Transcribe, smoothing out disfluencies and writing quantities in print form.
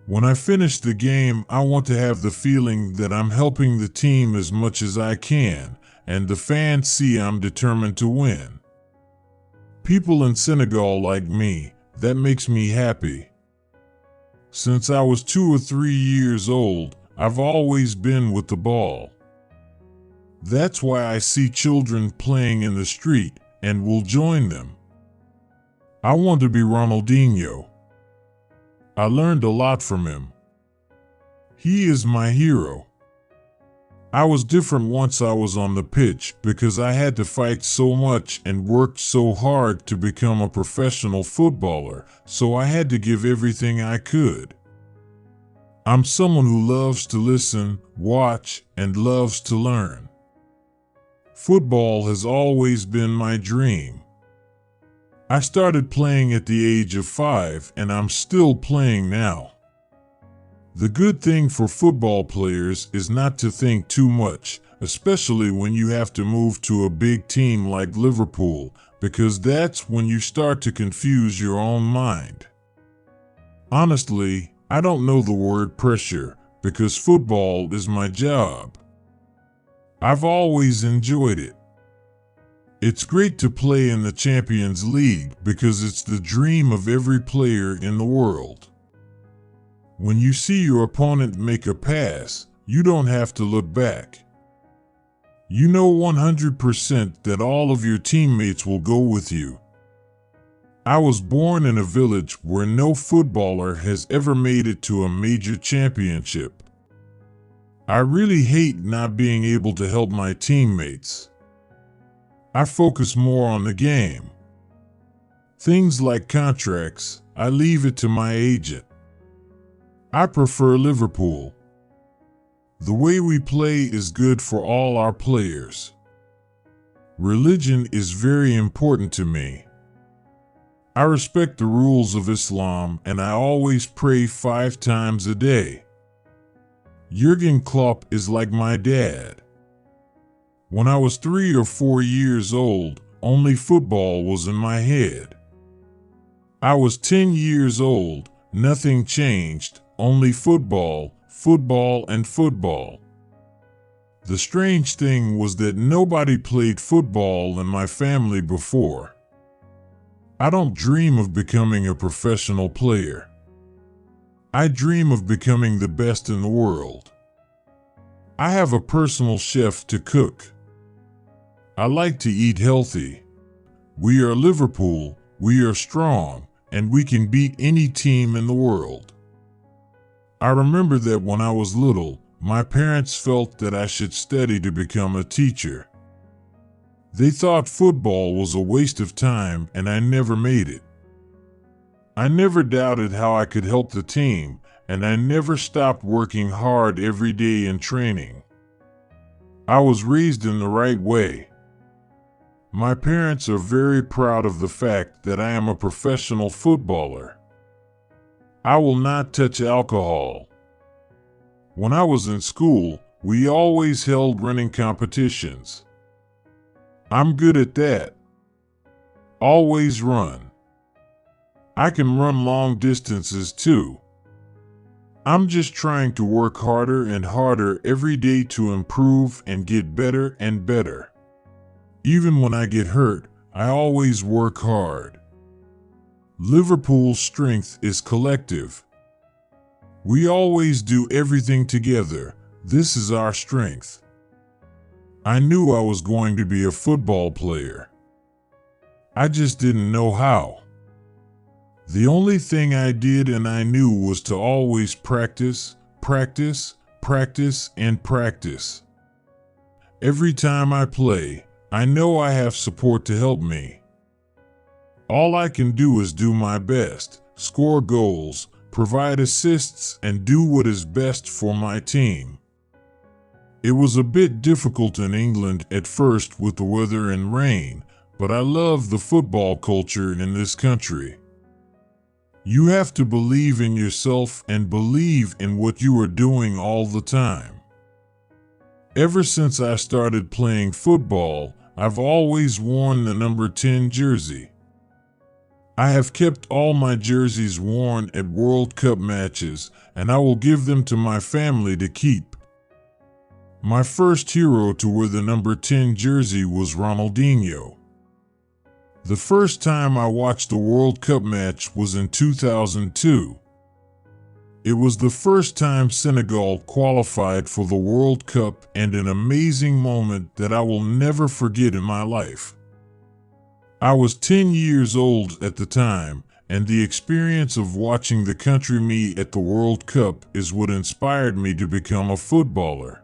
When I finish the game, I want to have the feeling that I'm helping the team as much as I can, and the fans see I'm determined to win. People in Senegal like me, that makes me happy. Since I was 2 or 3 years old, I've always been with the ball. That's why I see children playing in the street and will join them. I want to be Ronaldinho. I learned a lot from him. He is my hero. I was different once I was on the pitch because I had to fight so much and worked so hard to become a professional footballer, so I had to give everything I could. I'm someone who loves to listen, watch, and loves to learn. Football has always been my dream. I started playing at the age of 5 and I'm still playing now. The good thing for football players is not to think too much, especially when you have to move to a big team like Liverpool, because that's when you start to confuse your own mind. Honestly, I don't know the word pressure because football is my job. I've always enjoyed it. It's great to play in the Champions League because it's the dream of every player in the world. When you see your opponent make a pass, you don't have to look back. You know 100% that all of your teammates will go with you. I was born in a village where no footballer has ever made it to a major championship. I really hate not being able to help my teammates. I focus more on the game. Things like contracts, I leave it to my agent. I prefer Liverpool. The way we play is good for all our players. Religion is very important to me. I respect the rules of Islam and I always pray 5 times a day. Jurgen Klopp is like my dad. When I was 3 or 4 years old, only football was in my head. I was 10 years old, nothing changed. Only football, football, and football. The strange thing was that nobody played football in my family before. I don't dream of becoming a professional player. I dream of becoming the best in the world. I have a personal chef to cook. I like to eat healthy. We are Liverpool, we are strong, and we can beat any team in the world. I remember that when I was little, my parents felt that I should study to become a teacher. They thought football was a waste of time and I never made it. I never doubted how I could help the team, and I never stopped working hard every day in training. I was raised in the right way. My parents are very proud of the fact that I am a professional footballer. I will not touch alcohol. When I was in school, we always held running competitions. I'm good at that. Always run. I can run long distances too. I'm just trying to work harder and harder every day to improve and get better and better. Even when I get hurt, I always work hard. Liverpool's strength is collective. We always do everything together. This is our strength. I knew I was going to be a football player. I just didn't know how. The only thing I did and I knew was to always practice, practice, practice, and practice. Every time I play, I know I have support to help me. All I can do is do my best, score goals, provide assists, and do what is best for my team. It was a bit difficult in England at first with the weather and rain, but I love the football culture in this country. You have to believe in yourself and believe in what you are doing all the time. Ever since I started playing football, I've always worn the number 10 jersey. I have kept all my jerseys worn at World Cup matches, and I will give them to my family to keep. My first hero to wear the number 10 jersey was Ronaldinho. The first time I watched a World Cup match was in 2002. It was the first time Senegal qualified for the World Cup and an amazing moment that I will never forget in my life. I was 10 years old at the time, and the experience of watching the country meet at the World Cup is what inspired me to become a footballer.